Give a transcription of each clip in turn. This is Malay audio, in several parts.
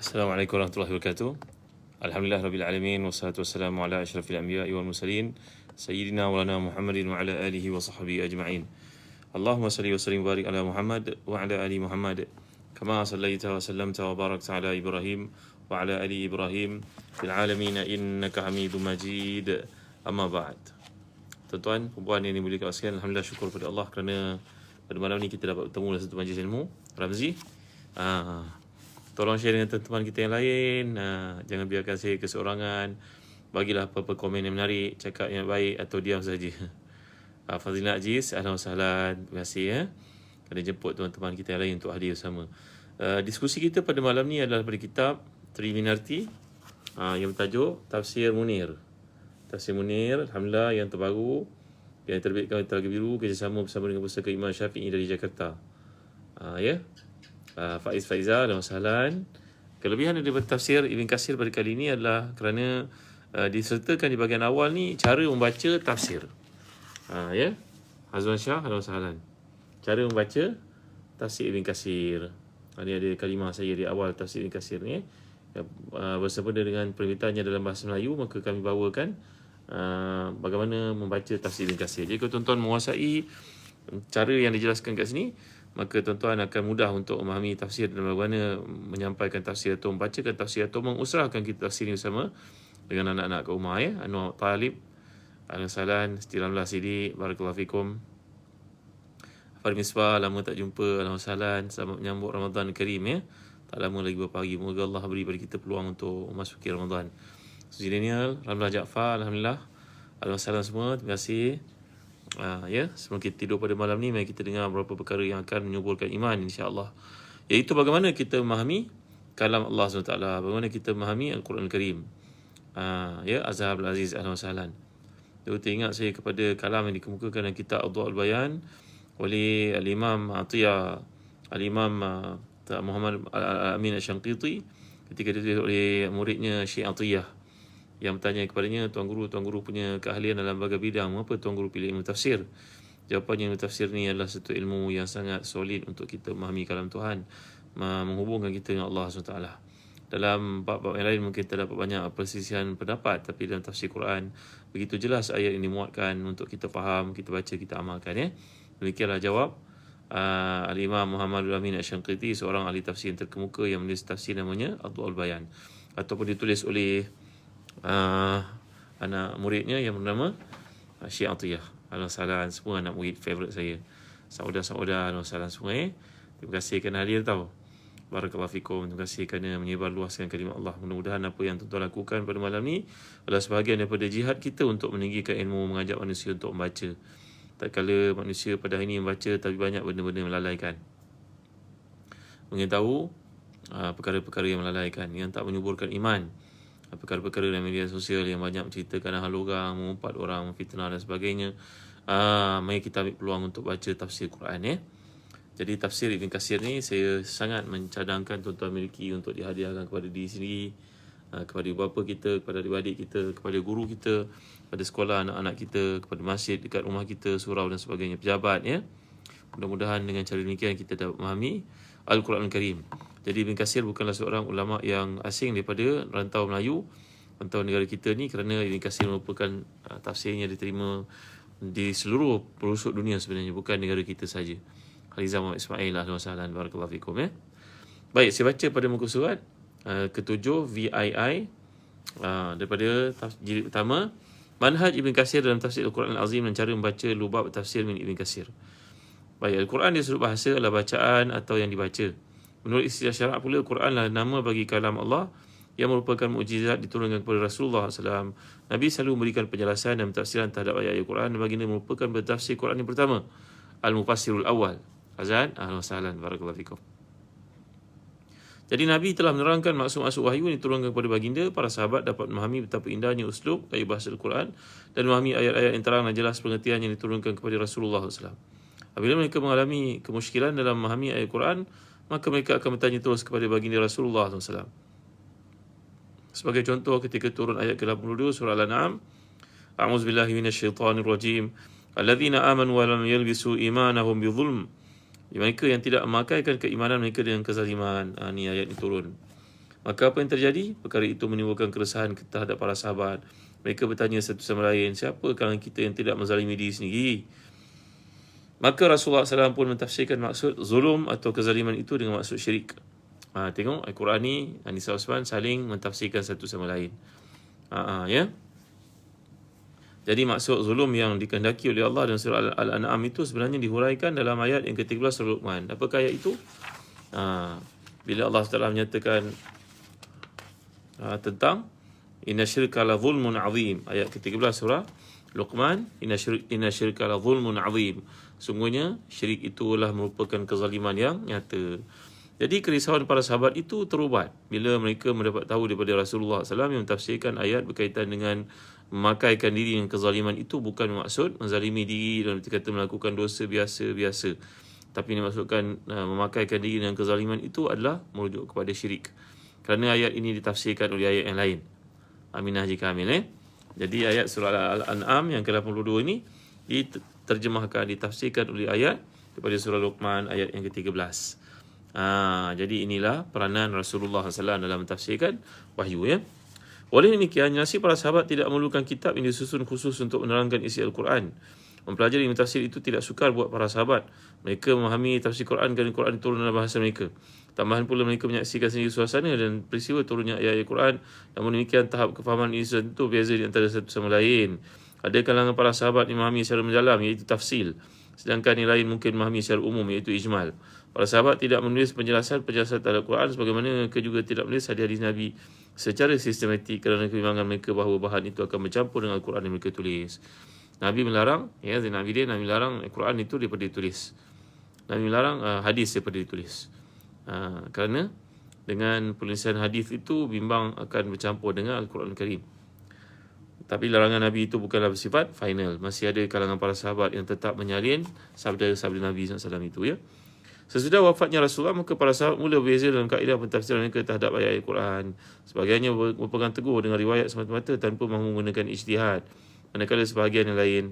Assalamualaikum warahmatullahi wabarakatuh. Alhamdulillah rabbil alamin wassalatu wassalamu ala asyrafil anbiya'i wal mursalin sayyidina wa lana Muhammadin wa ala alihi wa sahbihi ajma'in. Allahumma salli wa sallim barik ala Muhammad wa ala ali Muhammad kama sallaita wa sallamta wa barakta ala Ibrahim wa ala ali Ibrahim fil alamin innaka Hamidum Majid. Amma ba'd. Tuan-tuan, puan yang dimuliakan sekalian, alhamdulillah syukur kepada Allah kerana pada malam ni kita dapat bertemu dalam satu majlis ilmu. Ramzi, tolong share dengan teman-teman kita yang lain. Jangan biarkan saya keseorangan. Bagilah apa-apa komen yang menarik, cakap yang baik atau diam saja. Fazilna Aziz, ahlan wa sahlan. Terima kasih kerana jemput teman-teman kita yang lain untuk hadir bersama. Diskusi kita pada malam ni adalah pada kitab Triminarti yang bertajuk Tafsir Munir. Tafsir Munir, alhamdulillah, yang terbaru, yang terbitkan oleh Telaga Biru kerjasama bersama dengan Pusaka Imam Syafi'i dari Jakarta. Faiz Faizal dan Wassalan. Kelebihan daripada tafsir Ibn Katsir pada kali ini adalah kerana disertakan di bahagian awal ni cara membaca tafsir. Hazwan Shah dan Wassalan. Cara membaca tafsir Ibn Katsir. Ini ada kalimah saya di awal tafsir Ibn Katsir ni. Bersama dengan permintaannya dalam bahasa Melayu, maka kami bawakan bagaimana membaca tafsir Ibn Katsir. Jadi kalau tuan-tuan menguasai cara yang dijelaskan kat sini, maka tuan-tuan akan mudah untuk memahami tafsir dan bagaimana menyampaikan tafsir atau membacakan tafsir atau mengusahakan kita tafsir ini bersama dengan anak-anak ke rumah. Anwar Talib, Ahlan Salan, Stiramlah Sidi, Barakallahu Fikum. Farid Misbah, lama tak jumpa, Ahlan Salan. Selamat menyambut Ramadan Karim. Tak lama lagi beberapa hari. Moga Allah beri pada kita peluang untuk memasuki Ramadan. Suji Daniel, Ramlah Jaafar, alhamdulillah. Ahlan Salan semua, terima kasih. Sebelum kita tidur pada malam ni, mari kita dengar beberapa perkara yang akan menyuburkan iman, insya-Allah. Iaitu bagaimana kita memahami kalam Allah SWT, bagaimana kita memahami Al-Quran Al-Karim. Azhar Abdul Aziz, ahlan wa sahlan. Teringat saya kepada kalam yang dikemukakan dalam kitab Adwa'ul Bayan oleh Al-Imam Atiyah, Al-Imam Muhammad Al-Amin Al-Shanqiti, ketika ditulis oleh muridnya Syekh Atiyah, yang bertanya kepadanya, Tuan Guru punya keahlian dalam berbagai bidang, mengapa Tuan Guru pilih ilmu tafsir? Jawapannya, ilmu tafsir ni adalah satu ilmu yang sangat solid untuk kita memahami kalam Tuhan, menghubungkan kita dengan Allah SWT. Dalam bab-bab yang lain mungkin terdapat banyak persisian pendapat, tapi dalam tafsir Quran begitu jelas ayat ini muatkan untuk kita faham, kita baca, kita amalkan. Demikianlah jawab Al-Imam Muhammad Al-Amin Al-Shanqiti, seorang ahli tafsir yang terkemuka yang menulis tafsir namanya Adwa'ul Bayan, ataupun ditulis oleh anak muridnya yang bernama Syekh Atiyah. Ahlan salan semua anak murid favourite saya. Saudara-saudara, ahlan salan semua. Terima kasih kerana hadir tau. Barakallahu fikum. Terima kasih kerana menyebar luaskan kalimat Allah. Mudah-mudahan apa yang tuan-tuan lakukan pada malam ni adalah sebahagian daripada jihad kita untuk meninggikan ilmu, mengajak manusia untuk membaca. Tak kala manusia pada hari ini membaca, tapi banyak benda-benda yang melalaikan. Mungkin tahu perkara-perkara yang melalaikan, yang tak menyuburkan iman. Perkara-perkara dalam media sosial yang banyak menceritakan hal orang, mengumpat orang, memfitnah dan sebagainya. Mari kita ambil peluang untuk baca tafsir Quran. Jadi tafsir Ibn Katsir ni saya sangat mencadangkan tuan-tuan miliki untuk dihadiahkan kepada diri sendiri, kepada ibu bapa kita, kepada adik-adik kita, kepada guru kita, kepada sekolah anak-anak kita, kepada masjid dekat rumah kita, surau dan sebagainya, pejabat. Mudah-mudahan dengan cara demikian kita dapat memahami Al-Quran Al-Karim. Jadi Ibn Katsir bukanlah seorang ulama yang asing daripada rantau Melayu, rantau negara kita ni, kerana Ibn Katsir merupakan tafsirnya diterima di seluruh pelosok dunia sebenarnya, bukan negara kita saja. Khalizah Muhammad Ismail, ahlan wa sahlan, barakallahu fikum. Baik, saya baca pada muka surat ke-7 VII daripada jilid pertama, Manhaj Ibn Katsir dalam tafsir Al-Quran Al-Azim dan cara membaca lubab tafsir min Ibn Katsir. Baik, Al-Quran dari sudut bahasa adalah bacaan atau yang dibaca. Menurut istilah syarak pula, Al-Quran adalah nama bagi kalam Allah yang merupakan mukjizat diturunkan kepada Rasulullah SAW. Nabi selalu memberikan penjelasan dan tafsiran terhadap ayat-ayat Al-Quran, dan baginda merupakan bertafsir Quran yang pertama, Al-Mufassirul Awal. Azan, ahlan wa sahlan, barakallahu fikum. Jadi Nabi telah menerangkan maksud-maksud wahyu yang diturunkan kepada baginda. Para sahabat dapat memahami betapa indahnya uslub gaya bahasa Al-Quran dan memahami ayat-ayat yang terang dan jelas pengertian yang diturunkan kepada Rasulullah SAW. Apabila mereka mengalami kemusykilan dalam memahami ayat Quran, maka mereka akan bertanya terus kepada baginda Rasulullah SAW. Sebagai contoh, ketika turun ayat ke-82 surah Al-An'am, A'udzubillahi minasyaitanirrajim. Alladzina amanu wa lam yalbisu imanahum bizulm. Mereka yang tidak memakaikan keimanan mereka dengan kezaliman. Ni ayat ini turun. Maka apa yang terjadi? Perkara itu menimbulkan keresahan terhadap para sahabat. Mereka bertanya satu sama lain, siapa kalangan kita yang tidak menzalimi diri sendiri? Maka Rasulullah SAW pun mentafsirkan maksud zulum atau kezaliman itu dengan maksud syirik. Tengok Al-Quran ni, Anissa Osman saling mentafsirkan satu sama lain. Ya. Jadi maksud zulum yang dikehendaki oleh Allah dalam surah Al-An'am itu sebenarnya dihuraikan dalam ayat yang ke-13 surah Luqman. Apakah ayat itu? Bila Allah Taala menyatakan tentang inna syirka la zulmun azim, ayat ke-13 surah Luqman, inna syirka la zulmun azim. Sungguhnya syirik itulah merupakan kezaliman yang nyata. Jadi kerisauan para sahabat itu terubat bila mereka mendapat tahu daripada Rasulullah SAW yang mentafsirkan ayat berkaitan dengan memakaikan diri dengan kezaliman itu bukan maksud menzalimi diri dan kata melakukan dosa biasa-biasa. Tapi dimaksudkan memakaikan diri dengan kezaliman itu adalah merujuk kepada syirik. Kerana ayat ini ditafsirkan oleh ayat yang lain. Aminah jika amin. Jadi ayat surah Al-An'am yang ke-82 ini diterjemahkan, ditafsirkan oleh ayat daripada surah Luqman ayat yang ke-13. Jadi inilah peranan Rasulullah SAW dalam mentafsirkan wahyu, ya. Oleh demikian, nasi para sahabat tidak memerlukan kitab yang disusun khusus untuk menerangkan isi Al-Quran. Mempelajari tafsir itu tidak sukar buat para sahabat. Mereka memahami tafsir Quran kerana Quran turun dalam bahasa mereka. Tambahan pula mereka menyaksikan sendiri suasana dan peristiwa turunnya ayat-ayat Quran. Namun demikian, tahap kefahaman ini tentu berbeza di antara satu sama lain. Ada kalangan para sahabat yang memahami secara mendalam, iaitu tafsil. Sedangkan yang lain mungkin memahami secara umum, iaitu ijmal. Para sahabat tidak menulis penjelasan terhadap Quran sebagaimana mereka juga tidak menulis hadis-hadis Nabi secara sistematik kerana kebimbangan mereka bahawa bahan itu akan bercampur dengan Al-Quran yang mereka tulis. Nabi melarang, Nabi melarang Al-Quran itu daripada ditulis. Nabi melarang hadis daripada ditulis. Kerana dengan penulisan hadis itu bimbang akan bercampur dengan Al-Quran Karim. Tapi larangan Nabi itu bukanlah bersifat final. Masih ada kalangan para sahabat yang tetap menyalin sabda-sabda Nabi SAW itu, ya. Sesudah wafatnya Rasulullah, maka para sahabat mula berbeza dalam kaedah pentafsiran mereka terhadap ayat Al-Quran. Sebahagiannya berpegang teguh dengan riwayat semata-mata tanpa mahu menggunakan ijtihad. Manakala sebahagian yang lain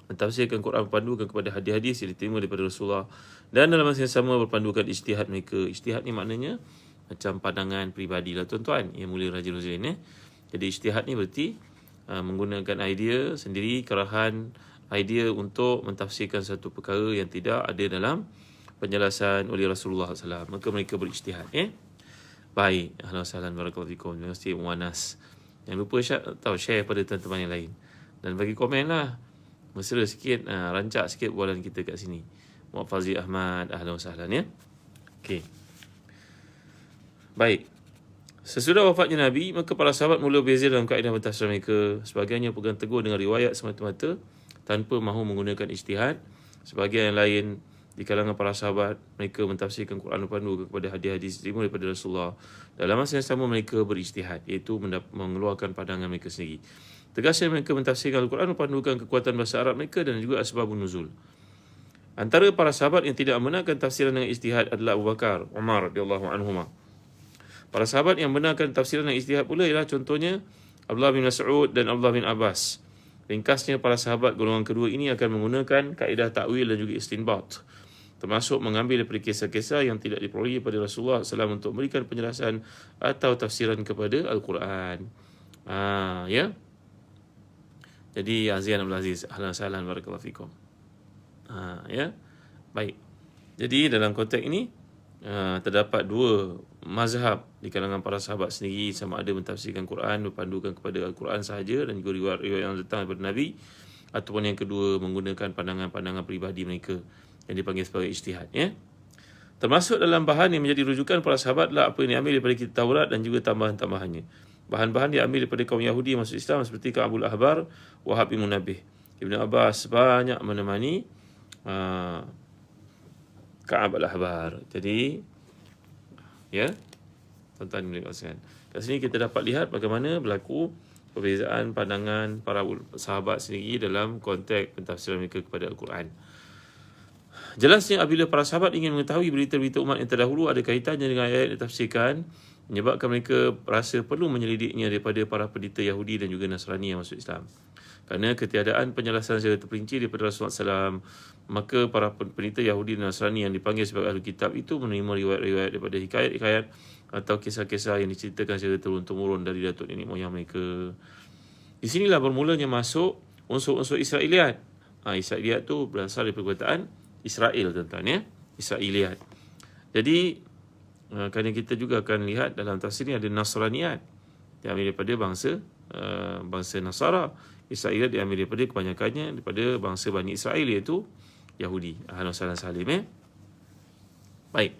mentafsirkan Quran berpandukan kepada hadis-hadis yang diterima daripada Rasulullah. Dan dalam masa yang sama berpandukan ijtihad mereka. Ijtihad ni maknanya macam pandangan peribadi lah tuan-tuan, yang mulia Raja Roslan. Jadi ijtihad ni berarti menggunakan idea sendiri, kerahan idea untuk mentafsirkan satu perkara yang tidak ada dalam penjelasan oleh Rasulullah SAW. Maka mereka berijtihad. Baik. Ahlan wa sahlan, barakallahu fikum. Terima kasih Muanas. Jangan lupa share pada teman-teman yang lain. Dan bagi komen lah. Mesra sikit, rancak sikit bualan kita kat sini. Muhammad Fazil Ahmad, ahlan wa sahlan, ya. Okey. Baik. Sesudah wafatnya Nabi, maka para sahabat mula berbeza dalam kaedah pentafsiran mereka. Sebahagiannya pegang teguh dengan riwayat semata-mata tanpa mahu menggunakan ijtihad. Sebahagian yang lain di kalangan para sahabat, mereka mentafsirkan Quran berpandu kepada hadis-hadis diterima daripada Rasulullah. Dalam masa yang sama mereka berijtihad, iaitu mengeluarkan pandangan mereka sendiri. Tegasnya mereka mentafsirkan Al-Quran berpandukan kekuatan bahasa Arab mereka dan juga asbabun nuzul. Antara para sahabat yang tidak membenarkan tafsiran dengan ijtihad adalah Abu Bakar, Umar radhiyallahu anhuma. Para sahabat yang benarkan tafsiran dengan ijtihad pula ialah contohnya Abdullah bin Mas'ud dan Abdullah bin Abbas. Ringkasnya, para sahabat golongan kedua ini akan menggunakan kaedah takwil dan juga istinbat, termasuk mengambil daripada kisah-kisah yang tidak diperolehi pada Rasulullah SAW untuk memberikan penjelasan atau tafsiran kepada Al-Quran. Ya. Jadi Azian Abdul Aziz, ahlan sahlan, barakallahu fikum. Ya. Baik. Jadi dalam konteks ini terdapat dua mazhab di kalangan para sahabat sendiri, sama ada mentafsirkan Quran berpandukan kepada Al-Quran sahaja dan juga riwayat yang datang daripada Nabi, ataupun yang kedua menggunakan pandangan-pandangan peribadi mereka yang dipanggil sebagai ijtihad, ya. Termasuk dalam bahan yang menjadi rujukan para sahabat adalah apa yang diambil daripada kitab Taurat dan juga tambahan-tambahannya. Bahan-bahan diambil daripada kaum Yahudi yang masuk Islam seperti Ka'abul Ahbar, Wahab bin Munabbih. Ibn Abbas banyak menemani Ka'ab al-Ahbar. Jadi, ya, tuan-tuan boleh katakan. Kat sini kita dapat lihat bagaimana berlaku perbezaan pandangan para sahabat sendiri dalam konteks pentafsiran mereka kepada Al-Quran. Jelasnya apabila para sahabat ingin mengetahui berita-berita umat yang terdahulu ada kaitannya dengan ayat yang ditafsirkan, menyebabkan mereka rasa perlu menyelidiknya daripada para pendeta Yahudi dan juga Nasrani yang masuk Islam. Kerana ketiadaan penjelasan secara terperinci daripada Rasulullah SAW, maka para pendeta Yahudi dan Nasrani yang dipanggil sebagai ahli kitab itu menerima riwayat-riwayat daripada hikayat-hikayat atau kisah-kisah yang diceritakan secara turun-temurun dari datuk nenek moyang mereka. Di sinilah bermulanya masuk unsur-unsur Israiliyat. Israiliyat tu berasal dari perkataan Israel, tuan-tuan, ya. Israiliyat. Jadi kerana kita juga akan lihat dalam tafsir ni ada Nasraniyat, diambil daripada bangsa Nasara. Israiliyat diambil daripada kebanyakannya daripada bangsa Bani Israel, iaitu Yahudi. Ahlan wa salim. Baik.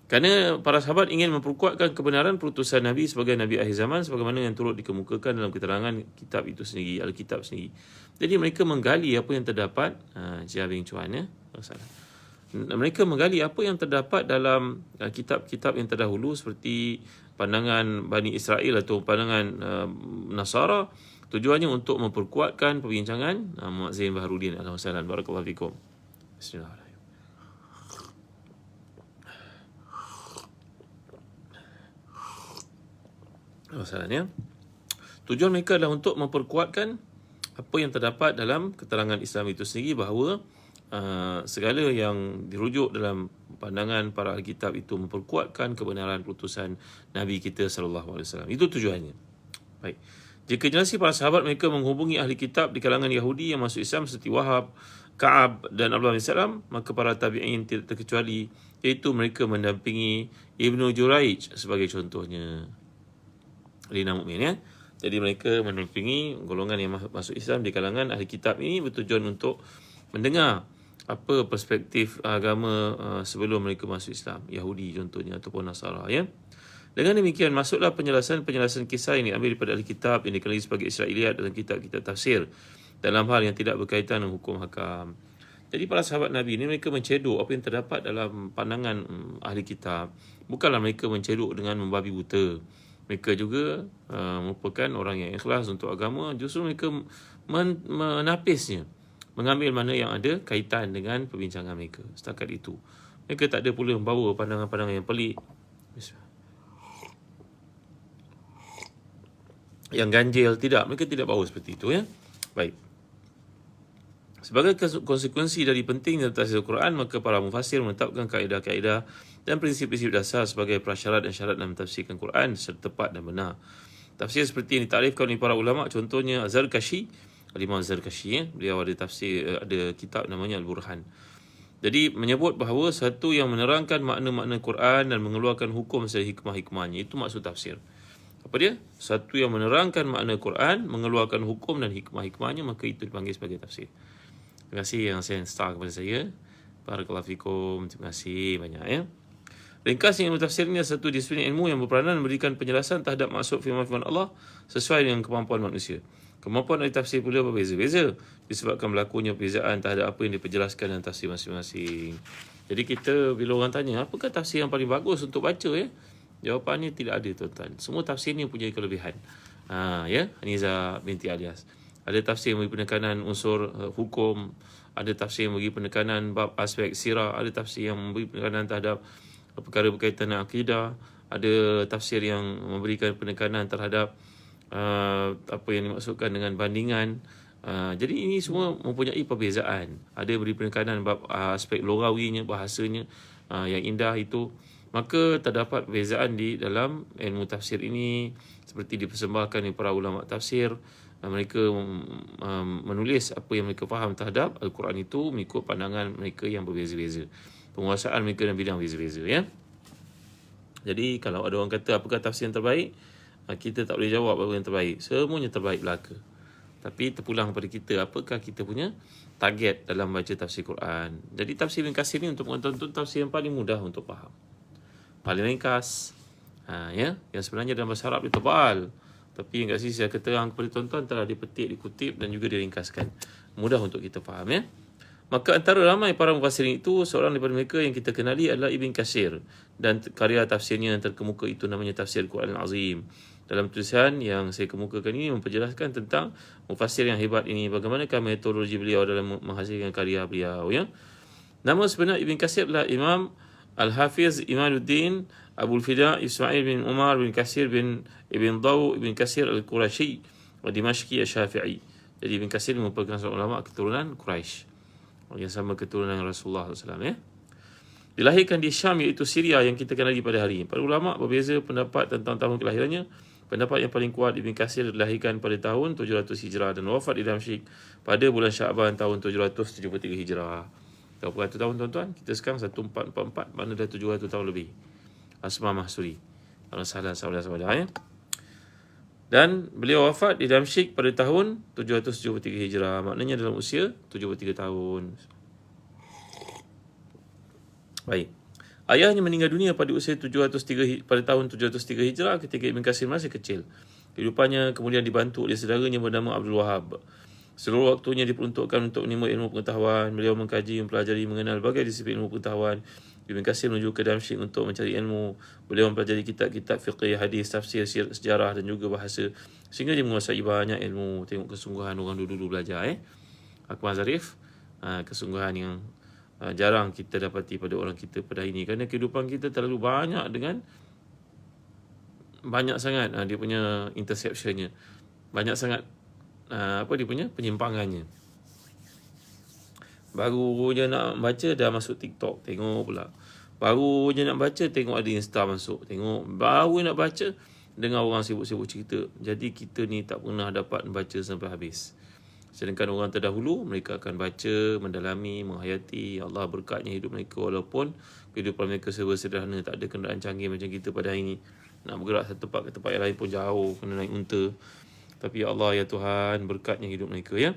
Kerana para sahabat ingin memperkuatkan kebenaran perutusan Nabi sebagai Nabi akhir zaman sebagaimana yang turut dikemukakan dalam keterangan kitab itu sendiri, Alkitab sendiri. Jadi mereka menggali apa yang terdapat, Jia Bing Chuan, ya. Mereka menggali apa yang terdapat dalam kitab-kitab yang terdahulu seperti pandangan Bani Israel atau pandangan Nasara, tujuannya untuk memperkuatkan perbincangan Muhammad Zain Baharudin. Alhamdulillah, barakallahu fikum. Bismillahirrahmanirrahim. Masalahnya, tujuan mereka adalah untuk memperkuatkan apa yang terdapat dalam keterangan Islam itu sendiri, bahawa segala yang dirujuk dalam pandangan para ahli kitab itu memperkuatkan kebenaran perutusan Nabi kita sallallahu alaihi wasallam. Itu tujuannya. Baik. Jika generasi para sahabat mereka menghubungi ahli kitab di kalangan Yahudi yang masuk Islam seperti Wahab, Ka'ab dan Abdullah bin Salam, maka para tabi'in tidak terkecuali, iaitu mereka mendampingi Ibnu Juraij sebagai contohnya. Lina Mukmin, ya. Jadi mereka mendampingi golongan yang masuk Islam di kalangan ahli kitab ini bertujuan untuk mendengar apa perspektif agama sebelum mereka masuk Islam, Yahudi contohnya ataupun Nasara, ya. Dengan demikian masuklah penjelasan kisah ini ambil daripada ahli kitab yang dikenali sebagai Israiliyat dalam kitab-kitab tafsir dalam hal yang tidak berkaitan dengan hukum hakam. Jadi para sahabat Nabi ini mereka mencedok apa yang terdapat dalam pandangan ahli kitab. Bukanlah mereka mencedok dengan membabi buta. Mereka juga merupakan orang yang ikhlas untuk agama. Justru mereka menapisnya, mengambil mana yang ada kaitan dengan perbincangan mereka. Setakat itu. Mereka tak ada pula membawa pandangan-pandangan yang pelik, yang ganjil. Tidak, mereka tidak bawa seperti itu, ya. Baik. Sebagai konsekuensi dari pentingnya tafsir Al-Quran, maka para mufassir menetapkan kaedah-kaedah dan prinsip-prinsip dasar sebagai prasyarat dan syarat dalam mentafsirkan Quran secara tepat dan benar. Tafsir seperti yang ditarifkan oleh para ulama, contohnya Zarkashi, Al-Imam Zarkashi, ya. Beliau ada tafsir, ada kitab namanya Al-Burhan. Jadi menyebut bahawa satu yang menerangkan makna-makna Quran dan mengeluarkan hukum secara hikmah-hikmahnya, itu maksud tafsir. Apa dia? Satu yang menerangkan makna Quran, mengeluarkan hukum dan hikmah-hikmahnya, maka itu dipanggil sebagai tafsir. Terima kasih yang saya star kepada saya. Barakallahu fikum. Terima kasih banyak, ya. Ringkasnya ilmu tafsir ini satu disiplin ilmu yang berperanan memberikan penjelasan terhadap maksud firman-firman Allah sesuai dengan kemampuan manusia. Kemampuan dari tafsir pula berbeza-beza disebabkan berlakunya perbezaan terhadap apa yang diperjelaskan dalam tafsir masing-masing. Jadi kita bila orang tanya, apakah tafsir yang paling bagus untuk baca, ya? Jawapannya tidak ada, tuan-tuan. Semua tafsir ni punya kelebihan. Ya, Haniza binti Alias. Ada tafsir yang beri penekanan unsur hukum, ada tafsir yang beri penekanan bab aspek sirah, ada tafsir yang memberi penekanan terhadap perkara berkaitan dengan akidah, ada tafsir yang memberikan penekanan terhadap apa yang dimaksudkan dengan bandingan. Jadi ini semua mempunyai perbezaan. Ada beri penekanan bab aspek logawinya, bahasanya yang indah itu. Maka terdapat perbezaan di dalam ilmu tafsir ini seperti dipersembahkan oleh para ulama tafsir. Mereka menulis apa yang mereka faham terhadap Al-Quran itu mengikut pandangan mereka yang berbeza-beza. Penguasaan mereka dalam bidang berbeza-beza, ya. Jadi kalau ada orang kata apakah tafsir yang terbaik, kita tak boleh jawab apa yang terbaik. Semuanya terbaik belaka. Tapi terpulang kepada kita, apakah kita punya target dalam baca tafsir Quran. Jadi tafsir Ibn Katsir ni untuk tuan-tuan tafsir yang paling mudah untuk faham. Paling ringkas. Ya, yang sebenarnya dalam bahasa Arab dia tebal. Tapi yang kat sini saya keterang kepada tuan-tuan telah dipetik, dikutip dan juga diringkaskan. Mudah untuk kita faham, ya. Maka antara ramai para mufassirin itu, seorang daripada mereka yang kita kenali adalah Ibn Katsir. Dan karya tafsirnya yang terkemuka itu namanya Tafsir Al-Quran Al-Azim. dalam tulisan yang saya kemukakan ini memperjelaskan tentang mufassir yang hebat ini, bagaimanakah metodologi beliau dalam menghasilkan karya beliau, ya. Nama sebenar Ibn Katsir adalah Imam Al-Hafiz Imaduddin Abul Fida Ismail bin Umar bin Katsir bin Ibn Daw Ibn Katsir Al-Qurashi wa Dimashqi Asy-Syafi'i. Jadi Ibn Katsir merupakan seorang ulama keturunan Quraisy yang sama keturunan Rasulullah SAW, ya. Dilahirkan di Syam, iaitu Syria yang kita kenali pada hari ini. Para ulama berbeza pendapat tentang tahun kelahirannya. Pendapat yang paling kuat, Ibn Katsir dilahirkan pada tahun 700 Hijrah dan wafat di Damsyik pada bulan Syaban tahun 773 Hijrah. Berapa ratus tahun tuan-tuan? Kita sekarang 1444, mana dah 700 tahun lebih. Asma Mahsuri. Allah salah saudara-saudara, ya. Dan beliau wafat di Damsyik pada tahun 773 Hijrah. Maknanya dalam usia 73 tahun. Baik. Ayahnya meninggal dunia pada usia pada tahun 703 Hijrah ketika Ibn Katsir masih kecil. Kehidupannya kemudian dibantu oleh saudaranya bernama Abdul Wahab. Seluruh waktunya diperuntukkan untuk menimba ilmu pengetahuan. Beliau mengkaji, mempelajari, mengenal berbagai disiplin ilmu pengetahuan. Ibn Katsir menuju ke Damsyik untuk mencari ilmu. Beliau mempelajari kitab-kitab fiqh, hadis, tafsir, sejarah dan juga bahasa, sehingga dia menguasai banyak ilmu. Tengok kesungguhan orang dulu belajar, Akmal Zarif, kesungguhan yang jarang kita dapati pada orang kita pada hari ini, kerana kehidupan kita terlalu banyak sangat dia punya interceptionnya, banyak sangat dia punya penyimpangannya. Baru je nak baca dah masuk TikTok, tengok pula. Baru je nak baca tengok ada Insta masuk, tengok. Baru nak baca dengar orang sibuk-sibuk cerita. Jadi kita ni tak pernah dapat baca sampai habis. Sedangkan orang terdahulu, mereka akan baca, mendalami, menghayati. Allah berkatnya hidup mereka walaupun kehidupan mereka serba sederhana, tak ada kenderaan canggih macam kita pada hari ini. Nak bergerak satu tempat ke tempat yang lain pun jauh, kena naik unta. Tapi ya Allah, ya Tuhan, berkatnya hidup mereka, ya.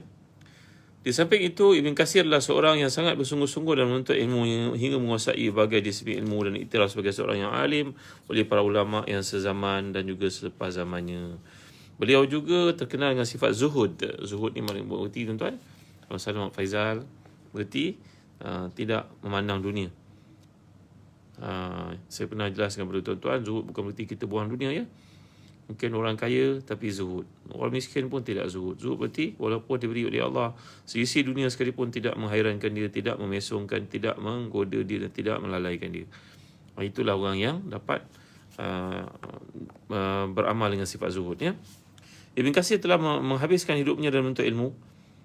Di samping itu, Ibn Katsir adalah seorang yang sangat bersungguh-sungguh dalam menuntut ilmu hingga menguasai berbagai disiplin ilmu dan iktiraf sebagai seorang yang alim oleh para ulama yang sezaman dan juga selepas zamannya. Beliau juga terkenal dengan sifat zuhud. Zuhud ni maknanya bererti, tuan-tuan. Kalau Salam Faizal bererti tidak memandang dunia. Saya pernah jelaskan kepada tuan-tuan, zuhud bukan bererti kita buang dunia, ya. Mungkin orang kaya tapi zuhud. Orang miskin pun tidak zuhud. Zuhud berarti walaupun diberi oleh Allah seisi dunia sekalipun tidak menghairankan dia, tidak memesongkan, tidak menggoda dia dan tidak melalaikan dia. Itulah orang yang dapat beramal dengan sifat zuhud, ya. Ibn Katsir telah menghabiskan hidupnya dalam menuntut ilmu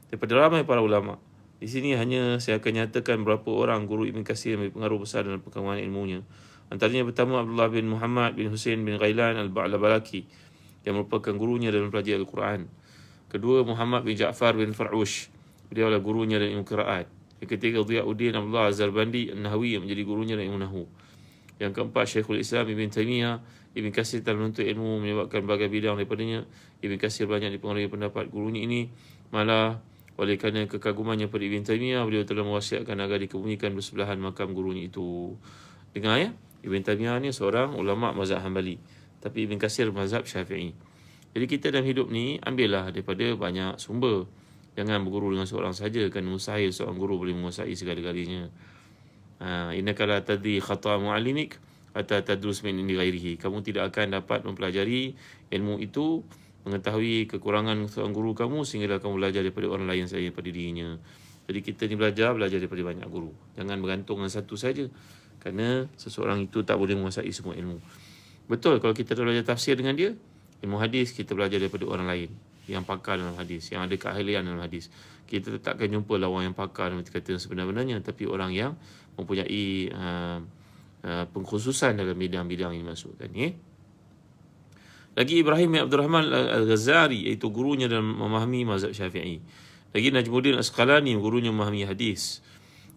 daripada ramai para ulama. Di sini hanya saya akan nyatakan beberapa orang guru Ibn Katsir yang berpengaruh besar dalam perkembangan ilmunya. Antaranya pertama Abdullah bin Muhammad bin Husain bin Ghailan al-Ba'labalaki yang merupakan gurunya dalam pelajari Al-Quran. Kedua, Muhammad bin Ja'far bin Far'ush, beliau adalah gurunya dalam ilmu qiraat. Yang ketiga, Dhiyauddin Abdullah Az-Zarbandi An-Nahwi yang menjadi gurunya dalam ilmu nahwu. Yang keempat, Syekhul Islam Ibn Taymiyah. Ibn Katsir dalam menuntut ilmu menyebabkan berbagai bidang daripadanya. Ibn Katsir banyak dipengaruhi pendapat gurunya ini. Malah oleh kerana kekagumannya pada Ibn Taymiyah, beliau telah mewasiatkan agar dikebumikan bersebelahan makam gurunya itu. Dengar, ya, Ibn Taymiyah ni seorang ulama mazhab Hanbali, tapi Ibn Katsir mazhab Syafi'i. Jadi kita dalam hidup ni ambillah daripada banyak sumber. Jangan berguru dengan seorang saja, kan mustahil seorang guru boleh menguasai segala-galanya. Innaka la tadri khata mu'allimik hatta tadrus min indi ghairihi. Kamu tidak akan dapat mempelajari ilmu itu, mengetahui kekurangan seorang guru kamu sehingga kamu belajar daripada orang lain selain daripada dirinya. Jadi kita ni belajar daripada banyak guru. Jangan bergantung dengan satu saja, kerana seseorang itu tak boleh menguasai semua ilmu. Betul, kalau kita belajar tafsir dengan dia, ilmu hadis kita belajar daripada orang lain yang pakar dalam hadis, yang ada keahlian dalam hadis. Kita takkan jumpa orang yang pakar dalam kata sebenar-benarnya, tapi orang yang mempunyai pengkhususan dalam bidang-bidang yang dimaksudkan, ya. Lagi Ibrahim bin Abdul Rahman Al-Ghazali, iaitu gurunya dalam memahami mazhab Syafi'i. Lagi Najmuddin Asqalani, gurunya memahami hadis.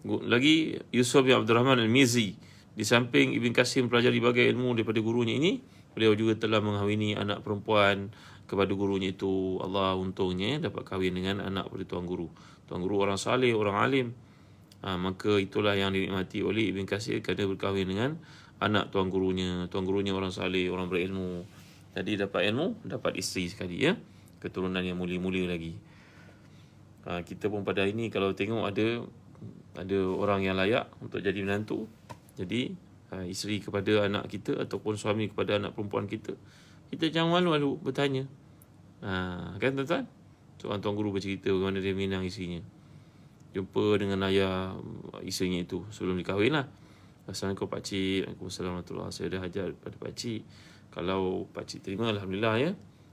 Lagi Yusuf bin Abdul Rahman Al-Mizi. Di samping Ibn Katsir mempelajari berbagai ilmu daripada gurunya ini, beliau juga telah mengahwini anak perempuan kepada gurunya itu. Allah untungnya dapat kahwin dengan anak pada tuan guru. Tuan guru orang saleh, orang alim. Maka itulah yang dinikmati oleh Ibn Katsir kerana berkahwin dengan anak tuan gurunya. Tuan gurunya orang saleh, orang berilmu. Jadi dapat ilmu, dapat isteri sekali, ya. Keturunan yang mulia-mulia lagi. Kita pun pada hari ini kalau tengok ada orang yang layak untuk jadi menantu, jadi isteri kepada anak kita ataupun suami kepada anak perempuan kita, Kita jangan malu-malu bertanya. Kan tuan-tuan? Seorang tuan guru bercerita bagaimana dia minang isinya. Jumpa dengan ayah isinya itu sebelum dikahwin lah. Assalamualaikum pakcik. Waalaikumsalam warahmatullahi wabarakatuh. Saya dah ajar pada pakcik. Kalau pakcik terima, alhamdulillah ya.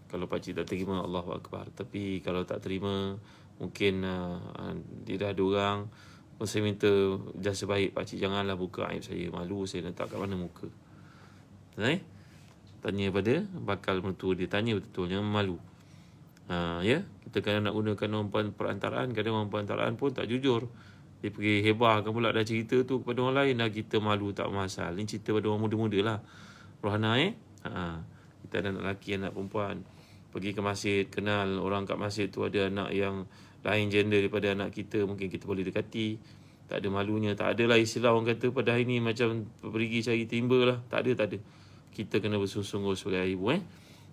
Kalau pakcik tak terima, Allahu akbar. Tapi kalau tak terima, mungkin dia dah ada orang. Saya minta jasa baik pakcik, janganlah buka aib saya. Malu saya letak kat mana muka. Tanya pada bakal mertua dia. Tanya betul-betul, jangan malu. Ya, kita kadang nak gunakan orang perantaraan, kadang orang perantaraan pun tak jujur. Dia pergi hebahkan pula dah cerita tu kepada orang lain, dah kita malu tak masal. Ni cerita pada orang muda-muda lah. Rohana kita ada anak lelaki, anak perempuan, pergi ke masjid, kenal orang kat masjid tu ada anak yang lain gender daripada anak kita, mungkin kita boleh dekati. Tak ada malunya. Tak adalah istilah orang kata pada hari ni macam pergi cari timba lah. Tak ada. Kita kena bersungguh-sungguh sebagai ibu.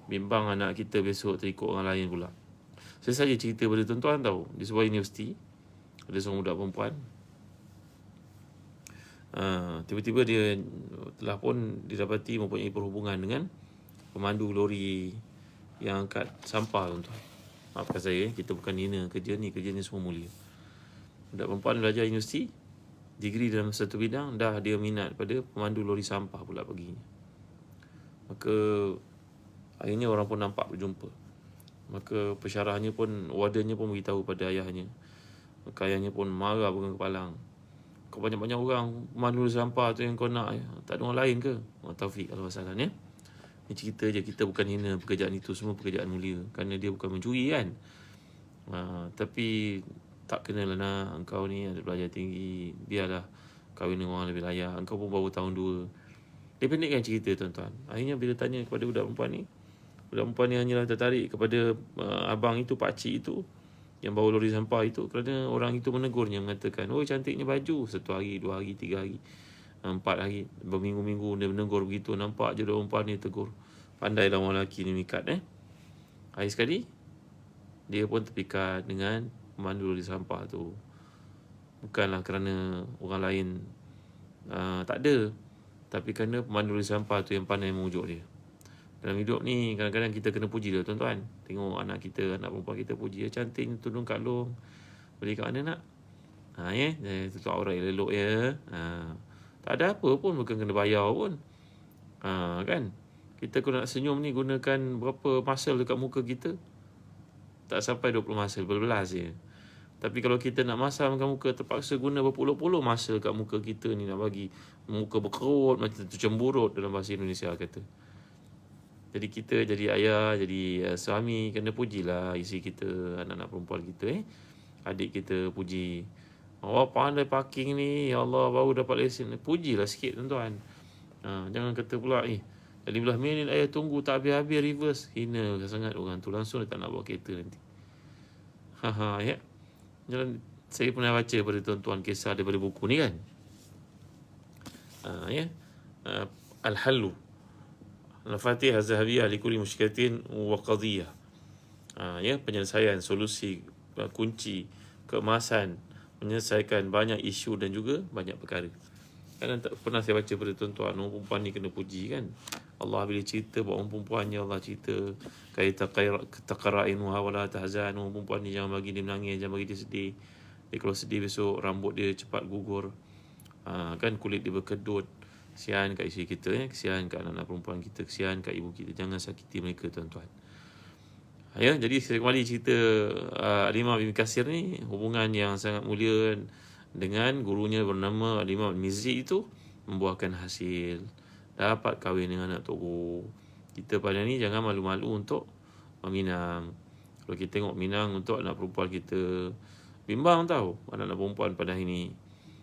Bimbang anak kita besok terikut orang lain pula. Saya saja cerita pada tuan-tuan tahu, di sebuah universiti ada seorang budak perempuan. Tiba-tiba dia telah pun didapati mempunyai perhubungan dengan pemandu lori yang angkat sampah, tuan-tuan. Maafkan saya, kita bukan hina kerja ni semua mulia. Budak perempuan belajar universiti, degree dalam satu bidang, dah dia minat pada pemandu lori sampah pula paginya. Maka akhirnya orang pun nampak berjumpa. Maka pensyarahnya pun, wardennya pun beritahu pada ayahnya. Maka ayahnya pun marah pegang kepalang. Kau banyak-banyak orang pemandu sampah tu yang kau nak, tak ada orang lain ke? Taufik al-Wasalan ya. Ni cerita je, kita bukan hina pekerjaan itu, semua pekerjaan mulia. Kerana dia bukan mencuri kan. Tapi tak kenalah nak, engkau ni ada belajar tinggi, biarlah kahwin dengan orang lebih layak. Engkau pun baru tahun 2. Dia pendekkan cerita, tuan-tuan. Akhirnya bila tanya kepada budak perempuan ni, budak perempuan ni hanyalah tertarik kepada abang itu, pakcik itu yang bawa lori sampah itu, kerana orang itu menegurnya, mengatakan, oh cantiknya baju. 1 hari, 2 hari, 3 hari, 4 hari, berminggu-minggu dia menegur begitu. Nampak je orang perempuan ni tegur. Pandailah orang lelaki ni mikat. Hari sekali dia pun terpikat dengan pemandu lori sampah tu. Bukanlah kerana orang lain tak ada, tapi kerana pemandu lori sampah tu yang pandai memujuk dia. Dalam hidup ni kadang-kadang kita kena puji dia, tuan-tuan. Tengok anak kita, anak perempuan kita puji, cantiknya tudung Kak Long, beli kat mana nak? Tutup aurat elok ya. Tak ada apa pun, bukan kena bayar pun. Kan? Kita kalau nak senyum ni gunakan berapa muscle dekat muka kita? Tak sampai 20 muscle, berbelas je. Tapi kalau kita nak masalkan muka, terpaksa guna berpuluh-puluh muscle kat muka kita ni, nak bagi muka berkerut, macam tu cemburut dalam bahasa Indonesia kata. Jadi kita jadi ayah, jadi suami, kena pujilah isteri kita, anak-anak perempuan kita, adik kita puji. Oh pandai parking ni, ya Allah baru dapat lesen. Pujilah sikit, tuan-tuan. Jangan kata pula 15 minit ayah tunggu tak habis-habis reverse. Hina sangat orang tu, langsung dia tak nak bawa kereta nanti. Ya. Jalan, saya pernah baca pada tuan-tuan kisah daripada buku ni kan. Al-Hallu Al-Fatih Az-Zahabiyah Likulli Musykilatin wa Qadiyah. Penyelesaian, solusi, kunci, keemasan, menyelesaikan banyak isu dan juga banyak perkara. Kan tak pernah saya baca pada tuan-tuan, orang perempuan ni kena puji kan. Allah bila cerita buat orang perempuan ni, Allah cerita kaita taqra'inha wa la tahzan. Orang perempuan ni jangan bagi dia menangis, jangan bagi dia sedih. Dia kalau sedih besok rambut dia cepat gugur. Kan kulit dia berkedut. Kesian kat isteri kita, kesian kat anak-anak perempuan kita, kesian kat ibu kita. Jangan sakiti mereka, tuan-tuan. Jadi saya kembali cerita Al-Imam Ibn Katsir ni, hubungan yang sangat mulia dengan gurunya bernama Al-Imam Mizzi itu membuahkan hasil. Dapat kahwin dengan anak Tok Guru. Kita pada ni jangan malu-malu untuk meminang. Kalau kita tengok minang untuk anak perempuan kita, bimbang tahu anak-anak perempuan pada hari ni.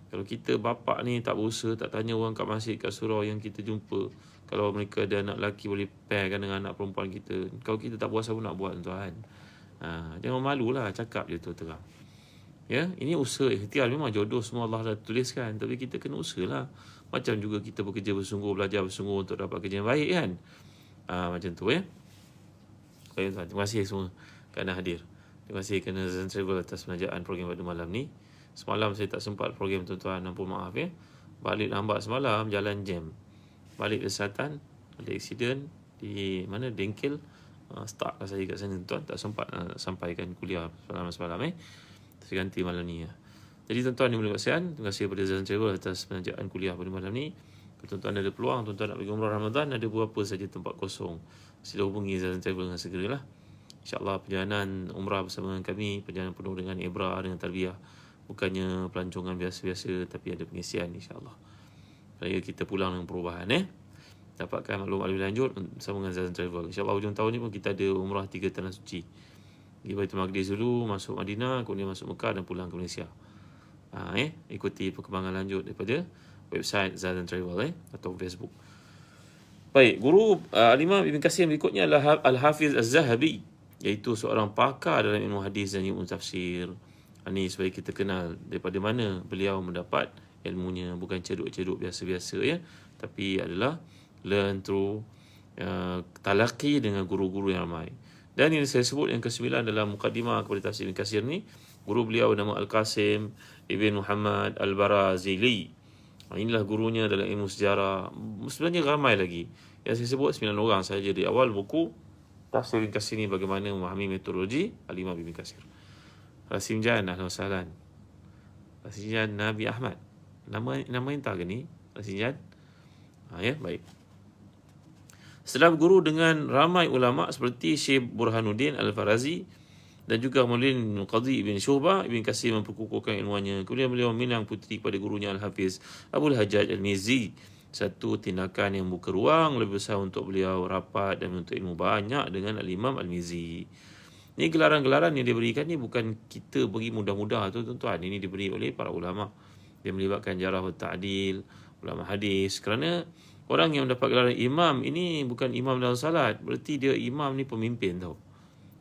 Kalau kita bapak ni tak berusaha, tak tanya orang kat masjid, kat surau yang kita jumpa, kalau mereka ada anak lelaki boleh pairkan dengan anak perempuan kita. Kalau kita tak puas, apa nak buat, tuan? Jangan malulah, cakap je tu terang. Ini usaha ikhtiar, memang jodoh semua Allah dah tuliskan, tapi kita kena usahalah. Macam juga kita bekerja bersungguh, belajar bersungguh untuk dapat kerja yang baik kan. Macam tu ya. Baik, tuan. Terima kasih semua kerana hadir. Terima kasih kerana Zen Travel atas penajaan program pada malam ni. Semalam saya tak sempat program, tuan-tuan, ampun maaf ya. Balik lambat semalam, jalan jam. Balik ke selatan, ada aksiden, di mana Dengkel. Start lah saya kat sana tuan, tak sempat sampaikan kuliah semalam saya ganti malam ni. Jadi tuan-tuan yang boleh kasihan, terima kasih kepada Zazan Travel atas penajaan kuliah pada malam ni. Kalau tuan-tuan ada peluang, tuan-tuan nak pergi umrah Ramadan, ada beberapa saja tempat kosong, sila hubungi Zazan Travel dengan segeralah. InsyaAllah perjalanan umrah bersama dengan kami, perjalanan penuh dengan ibrah, dengan tarbiyah, bukannya pelancongan biasa-biasa, tapi ada pengisian insyaAllah. Supaya kita pulang dengan perubahan dapatkan maklumat lebih lanjut bersama dengan Zazan Travel. InsyaAllah hujung tahun ni pun kita ada umrah 3 tanah suci. Pergi Baitul Maqdis dulu, masuk Madinah, kemudian masuk Mekah dan pulang ke Malaysia. Ikuti perkembangan lanjut daripada website Zazan Travel atau Facebook. Baik, guru Al-Imam Ibn Katsir berikutnya adalah Al-Hafiz Az-Zahabi, iaitu seorang pakar dalam ilmu hadis dan ilmu tafsir. Ini supaya kita kenal daripada mana beliau mendapat ilmunya, bukan ceduk-ceduk biasa-biasa tapi adalah learn through talaqi dengan guru-guru yang ramai. Dan yang saya sebut yang ke-9 dalam mukadimah kepada tafsir Ibn Katsir ni, guru beliau nama Al-Qasim Ibn Muhammad Al-Barazili. Inilah gurunya dalam ilmu sejarah. Sebenarnya ramai lagi. Yang saya sebut 9 orang saja di awal buku tafsir Ibn Katsir ni, bagaimana memahami metodologi Al-Imam Ibn Katsir. Rasim Jan, ahlan wa sahlan. Rasim Jan Nabi Ahmad. Nama entah ke ni? Rasim Jan? Baik. Setelah berguru dengan ramai ulama seperti Syekh Burhanuddin Al-Farazi dan juga Maulid Qadhi Ibn Syuhbah, Ibn Katsir memperkukuhkan ilmuannya. Kemudian beliau meminang puteri kepada gurunya Al-Hafiz Abul Hajjaj Al-Mizzi. Satu tindakan yang buka ruang lebih besar untuk beliau rapat dan menuntut ilmu banyak dengan Al-Imam Al-Mizzi. Ini gelaran-gelaran yang diberikan ni bukan kita beri mudah-mudah tu tuan-tuan. Ini diberi oleh para ulama. Dia melibatkan jarah wa ta'dil, ulama hadis. Kerana orang yang mendapat gelaran imam ini bukan imam dalam salat, berarti dia imam ni pemimpin tau.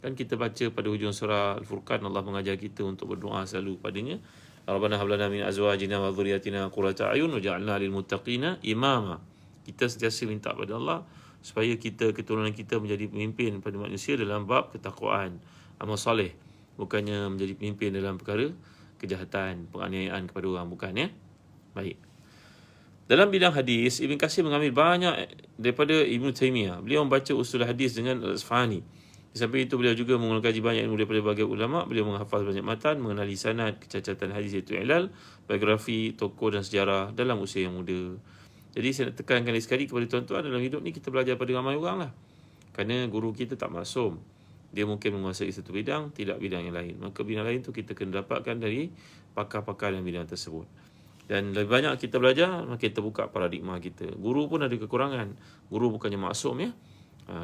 Kan kita baca pada hujung surah Al-Furqan, Allah mengajar kita untuk berdoa selalu padanya. Rabbana hab lana min azwajina wa dhurriyyatina qurrata a'yun waj'alna lil muttaqina imama. Kita sentiasa minta pada Allah supaya keturunan kita menjadi pemimpin pada manusia dalam bab ketakwaan, amal soleh, bukannya menjadi pemimpin dalam perkara kejahatan, penganiayaan kepada orang, bukan Baik. Dalam bidang hadis, Ibn Katsir mengambil banyak daripada Ibn Taymiyah. Beliau membaca usul hadis dengan Al-Asfahani. Di samping itu, beliau juga mengkaji banyak ilmu daripada berbagai ulama. Beliau menghafaz banyak matan, mengenali sanad, kecacatan hadis iaitu ilal, biografi, tokoh dan sejarah dalam usia yang muda. Jadi saya nak tekankan sekali kepada tuan-tuan, dalam hidup ni kita belajar pada ramai orang lah. Kerana guru kita tak maksum. Dia mungkin menguasai satu bidang, tidak bidang yang lain. Maka bidang lain tu kita kena dapatkan dari pakar-pakar dalam bidang tersebut. Dan lebih banyak kita belajar, makin terbuka paradigma kita. Guru pun ada kekurangan. Guru bukannya maksum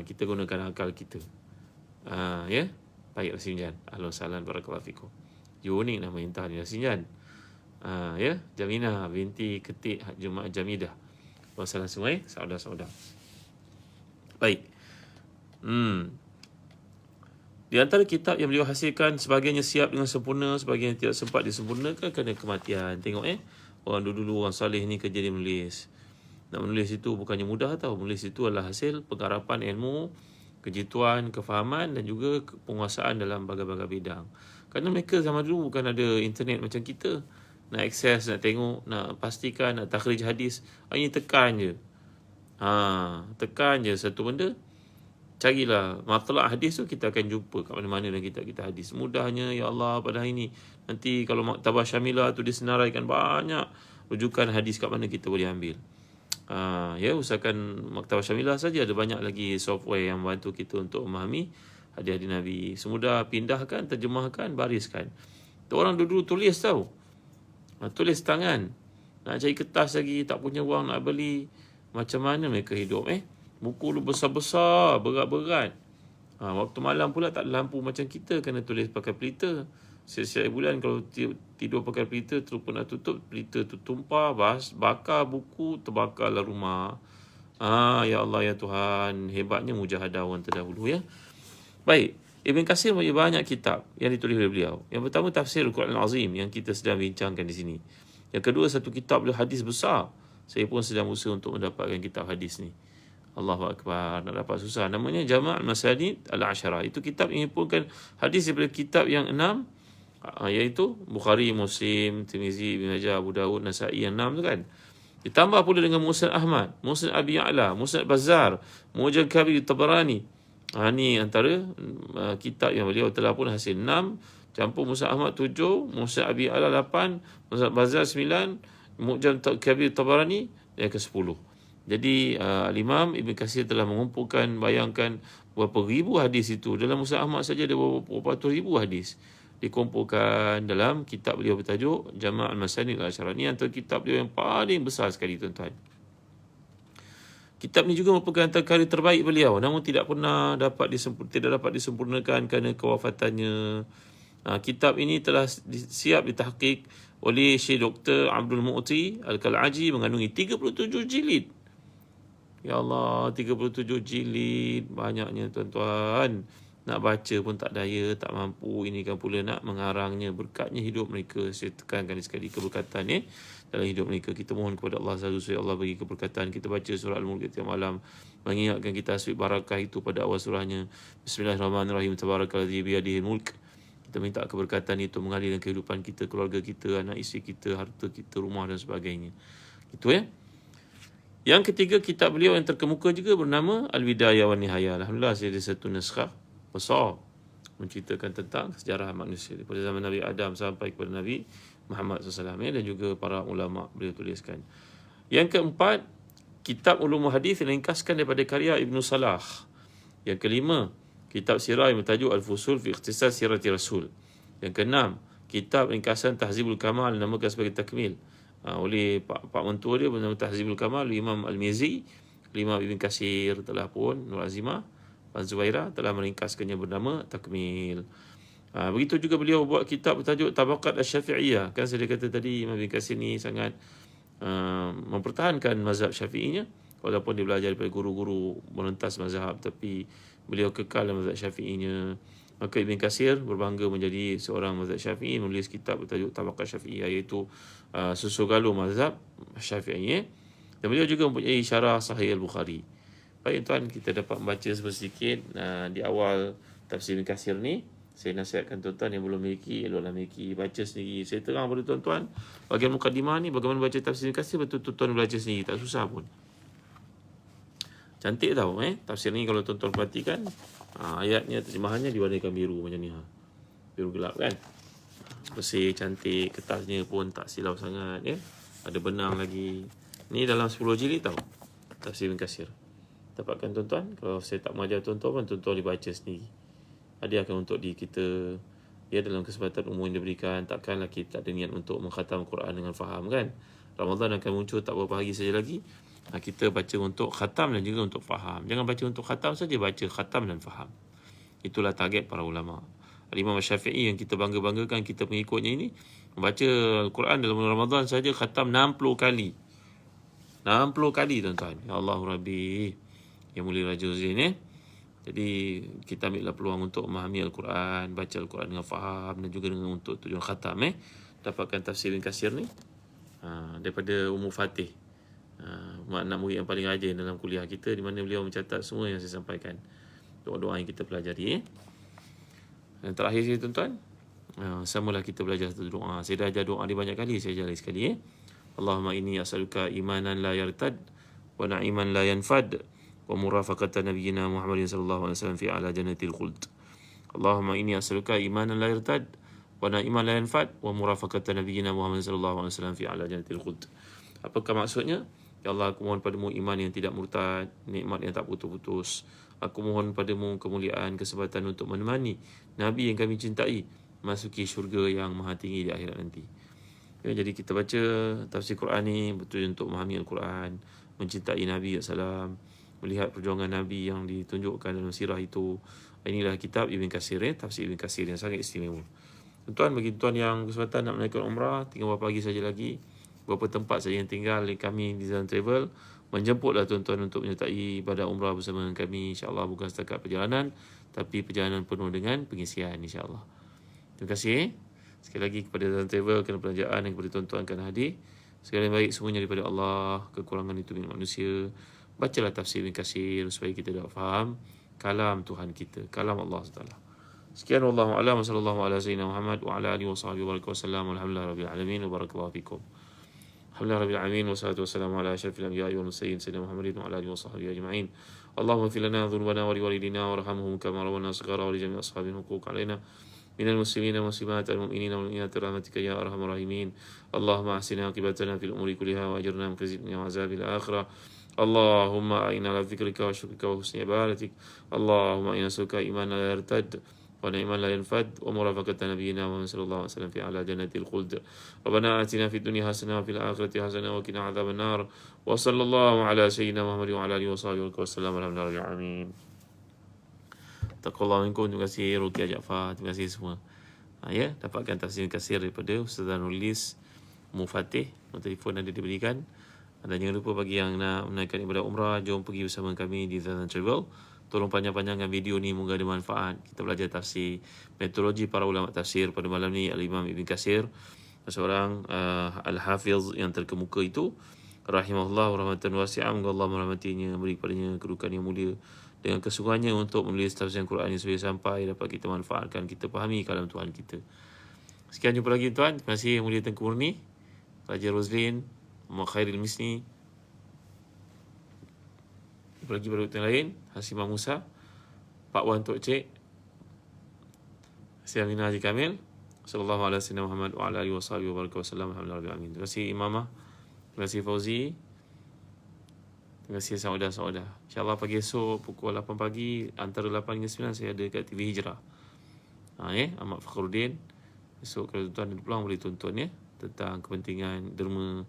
kita gunakan akal kita. Baik Rasim Jan. Ahlan barakallahu fikum. Unik nama intah ni Rasim Jan. Jaminah binti Ketik Jumaat Jamidah. Wassalam semua saudara-saudara. Baik. Di antara kitab yang beliau hasilkan, sebahagiannya siap dengan sempurna, sebahagian tidak sempat disempurnakan kerana kematian. Tengok orang dulu-dulu, orang salih ni kerja dia menulis. Nak menulis itu bukannya mudah tau. Menulis itu adalah hasil penggarapan ilmu, kejituan, kefahaman dan juga penguasaan dalam berbagai-bagai bidang. Kerana mereka zaman dulu bukan ada internet macam kita. Nak akses, nak tengok, nak pastikan, nak takhrij hadis, hanya tekan je. Tekan je satu benda. Carilah matlaak hadis tu, kita akan jumpa kat mana-mana dalam kitab kita hadis. Mudahnya, ya Allah, pada hari ini. Nanti kalau Maktabah Syamilah tu disenaraikan banyak rujukan hadis kat mana kita boleh ambil. Usahakan Maktabah Syamilah saja, ada banyak lagi software yang membantu kita untuk memahami hadis-hadis Nabi. Semudah pindahkan, terjemahkan, bariskan. Orang dulu tulis tau. Tulis tangan. Nak cari kertas lagi, tak punya wang nak beli. Macam mana mereka hidup Buku lu besar-besar, berat-berat. Waktu malam pula tak ada lampu macam kita, kena tulis pakai pelita. Setiap bulan kalau tidur pakai pelita, terlupa nak tutup, pelita tu tumpah, bakar buku, terbakarlah rumah. Ya Allah, ya Tuhan, hebatnya mujahadah orang terdahulu Baik, Ibn Katsir mempunyai banyak kitab yang ditulis oleh beliau. Yang pertama, Tafsir Al-Quran Al-Azim yang kita sedang bincangkan di sini. Yang kedua, satu kitab beliau hadis besar. Saya pun sedang berusaha untuk mendapatkan kitab hadis ni. Allahu Akbar, nak dapat susah. Namanya Jama' Al-Masanid Al-Ashara. Itu kitab yang mengumpulkan hadis daripada kitab yang 6, iaitu Bukhari, Muslim, Tirmizi, Ibn Majah, Abu Dawud, Nasai yang 6 tu kan. Ditambah pula dengan Musnad Ahmad, Musnad Abi Ya'la, Musnad Bazzar, Mu'jam Kabir Tabarani. Ni antara kitab yang beliau telah pun hasil 6, campur Musnad Ahmad 7, Musnad Abi Ya'la 8, Musnad Bazzar 9, Mu'jam Kabir Tabarani yang ke-10. Jadi Al-Imam Ibn Katsir telah mengumpulkan, bayangkan berapa ribu hadis itu. Dalam Musnad Ahmad saja ada berapa ratus ribu hadis dikumpulkan dalam kitab beliau bertajuk Jama' al-Masanid al-Asyarah. Ini antara kitab beliau yang paling besar sekali, tuan-tuan. Kitab ni juga merupakan antara karya terbaik beliau, namun tidak dapat disempurnakan kerana kewafatannya. Kitab ini telah siap ditahqiq oleh Syekh Dr. Abdul Mu'ti Al-Kal'aji, mengandungi 37 jilid. Ya Allah, 37 jilid, banyaknya, tuan-tuan. Nak baca pun tak daya, tak mampu. Ini kan pula nak mengarangnya, berkatnya hidup mereka. Saya tekankan sekali keberkatan dalam hidup mereka. Kita mohon kepada Allah selalu supaya Allah bagi keberkatan. Kita baca surah Al-Mulk setiap malam, mengingatkan kita aspek barakah itu pada awal surahnya. Bismillahirrahmanirrahim. Tabarakalladzi biyadihil mulk. Kita minta keberkatan itu mengalir dalam kehidupan kita, keluarga kita, anak isteri kita, harta kita, rumah dan sebagainya. Itu ya. Yang ketiga, kitab beliau yang terkemuka juga bernama Al-Bidayah wa Nihayah. Alhamdulillah, saya ada satu naskah besar menceritakan tentang sejarah manusia daripada zaman Nabi Adam sampai kepada Nabi Muhammad SAW, dan juga para ulama beliau tuliskan. Yang keempat, kitab Ulumul Hadis yang ringkaskan daripada karya Ibn Salah. Yang kelima, kitab sirah yang bertajuk Al-Fusul fi Ikhtisar Sirati Rasul. Yang keenam, kitab ringkasan Tahzibul Kamal, dinamakan sebagai Takmil, oleh Pak Mentua dia bernama Tahzibul Kamal, Imam Al-Mizi. Imam Ibn Katsir telah pun, Nur Azimah Pan Zubairah telah meringkaskannya bernama Takmil. Begitu juga beliau buat kitab bertajuk Tabaqat Asy-Syafi'iyah. Kan saya kata tadi, Imam Ibn Katsir ni sangat mempertahankan mazhab Syafi'inya, walaupun dia belajar daripada guru-guru merentas mazhab, tapi beliau kekal dalam mazhab Syafi'inya. Maka Ibn Katsir berbangga menjadi seorang mazhab Syafi'i, menulis kitab bertajuk Tabaqat Syafi'iyah, iaitu susu galur mazhab Syafi'i. Dan beliau juga mempunyai syarah Sahih Al-Bukhari. Baik tuan, kita dapat membaca sedikit di awal tafsir Ibn Katsir ni. Saya nasihatkan tuan-tuan yang belum memiliki, eloklah memiliki, baca sendiri. Saya terang pada tuan-tuan, bagian mukadimah ni, bagaimana baca tafsir Ibn Katsir, betul tuan-tuan belajar sendiri, tak susah pun. Cantik tau tafsir ni, kalau tuan-tuan perhatikan, ayatnya, terjemahannya diwarnakan biru macam ni, biru gelap kan, bersih, cantik, kertasnya pun tak silau sangat ada benang lagi. Ni dalam 10 jilid tau tafsir Ibn Katsir. Dapatkan tuan-tuan, kalau saya tak mengajar tuan-tuan, tuan-tuan dibaca sendiri. Hadiahkan untuk diri kita dalam kesempatan umum yang diberikan. Takkanlah kita ada niat untuk mengkhatam Quran dengan faham kan. Ramadan akan muncul tak beberapa hari saja lagi. Kita baca untuk khatam dan juga untuk faham. Jangan baca untuk khatam saja, baca khatam dan faham. Itulah target para ulama. Al-Imam Syafi'i yang kita bangga-banggakan, kita pengikutnya ini, membaca Al-Quran dalam bulan Ramadan saja khatam 60 kali. 60 kali tuan-tuan. Ya Allah Rabbi, Yang Mulia Raja Zain Jadi kita ambillah peluang untuk memahami Al-Quran, baca Al-Quran dengan faham, dan juga dengan untuk tujuan khatam. Dapatkan tafsir Ibn Katsir ni daripada Ummu Fatih, anak murid yang paling rajin dalam kuliah kita, di mana beliau mencatat semua yang saya sampaikan, doa-doa yang kita pelajari. Dan terakhir sekali tuan-tuan, samalah kita belajar satu doa. Saya dah ajar doa ni banyak kali, saya ajar lagi sekali. Allahumma inni as'aluka imanan la yartad wa na'iman la yanfad wa murafaqata nabiyyina Muhammadin sallallahu alaihi wasallam fi a'la jannatil khuld. Allahumma inni as'aluka imanan la yartad wa na'iman la yanfad wa murafaqata nabiyyina Muhammadin sallallahu alaihi wasallam fi a'la jannatil khuld. Apakah maksudnya? Ya Allah, aku mohon padamu iman yang tidak murtad, nikmat yang tak putus-putus. Aku mohon padamu kemuliaan, kesempatan untuk menemani Nabi yang kami cintai masuki syurga yang maha tinggi di akhirat nanti. Jadi kita baca tafsir Quran ni betul untuk memahami Al-Quran, mencintai Nabi SAW, melihat perjuangan Nabi yang ditunjukkan dalam sirah itu. Inilah kitab Ibn Katsir, tafsir Ibn Katsir yang sangat istimewa. Tuan-tuan, bagi tuan yang kesempatan nak menaikkan umrah, tinggal beberapa pagi saja lagi, beberapa tempat saja yang tinggal kami di Zalan Travel menjemputlah tuan-tuan untuk menyertai ibadah umrah bersama dengan kami, insya-Allah. Bukan setakat perjalanan, tapi perjalanan penuh dengan pengisian, insya-Allah. Terima kasih sekali lagi kepada Zalan Travel kerana peranjaan, dan kepada tuan-tuan kerana hadir. Segala yang baik semuanya daripada Allah, kekurangan itu milik manusia. Bacalah tafsir Ibn Katsir supaya kita dapat faham kalam Tuhan kita, kalam Allah SWT. Sekian, wallahu a'lam, sallallahu ala sayyidina Muhammad wa ala alihi wa sahbihi wa sallam. Alhamdulillah rabbil alamin wa barakallahu fikum. Alhamdulillah rabbil alamin wassalatu wassalamu ala asyrafil anbiya'i wal mursalin sayyidina Muhammadin wa ala alihi washabbihi ajma'in. Allahumma ighfir lana dhunubana wa liwalidina warhamhum kama rabbana shighara wa li jami'i ashabil huquq alaina من المسلمين والمسلمات المؤمنين والمؤمنات برحمتك يا ارحم الراحمين. اللهم احسن عاقبتنا في الامور كلها واجرنا من خزي الدنيا وعذاب الاخره. اللهم اعنا على ذكرك وشكرك وحسن عبادتك. اللهم انا نسالك ايمانا لا يرتد ونعما لا ينفد ومرافقة نبينا محمد صلى الله عليه وسلم في اعلى جنة الخلد. ربنا اتنا في الدنيا حسنة وفي الاخرة حسنة وقنا عذاب النار. وصلى الله على سيدنا محمد وعلى اله وصحبه وسلم. الحمد لله رب العالمين. Taqallahu minkum. Terima kasih Ruqyah Jaafar. Terima kasih semua. Ya, dapatkan tafsir kasir daripada Ustazah Nulis Mufatih. Nombor telefon ada diberikan. Dan jangan lupa bagi yang nak menaikkan ibadah umrah, jom pergi bersama kami di Zazan Travel. Tolong panjang-panjangkan video ni, moga ada manfaat. Kita belajar tafsir, metodologi para ulama tafsir. Pada malam ni Al-Imam Ibn Katsir, seorang Al-Hafiz yang terkemuka itu, rahimahullah rahmatan wasi'ah. Moga Allah merahmatinya, beri kepadanya kedudukan yang mulia dengan kesungguhannya untuk menulis tafsir Al-Quran ini sampai dapat kita manfaatkan, kita fahami kalam Tuhan kita. Sekian, jumpa lagi tuan. Terima kasih Yang Mulia Tengku Murni, Raja Roslin, Muhammad Khairil Misni. Jumpa lagi pada waktu yang lain. Hasimah Musa, Pak Wan Tok Cik, Saya Aminah Haji Kamil. Sallallahu alaihi wasallam Muhammad wa ala alihi wasallam. Alhamdulillah rabbil alamin. Terima kasih Imamah. Terima kasih Fauzi. Terima kasih saudara-saudara. InsyaAllah pagi esok pukul 8 pagi, antara 8 hingga 9 saya ada kat TV Hijrah. Ahmad Fakhruddin. Esok kalau tuan ada peluang boleh tonton tentang kepentingan derma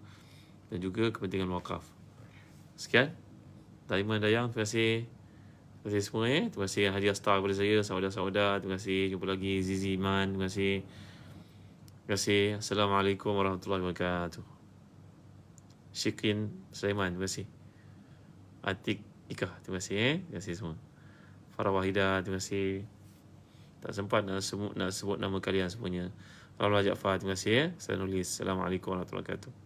dan juga kepentingan wakaf. Sekian. Daiman Dayang, terima kasih. Terima kasih semua Terima kasih yang hadiah star kepada saya, saudara-saudara. Terima kasih. Jumpa lagi Zizi Iman. Terima kasih. Terima kasih. Assalamualaikum warahmatullahi wabarakatuh. Syikin Sulaiman, terima kasih. Atik Ika, terima kasih Terima kasih semua. Farah Wahidah, terima kasih. Tak sempat nak sebut nama kalian semuanya. Alhamdulillah Jaafar, terima kasih Saya nulis. Assalamualaikum warahmatullahi wabarakatuh.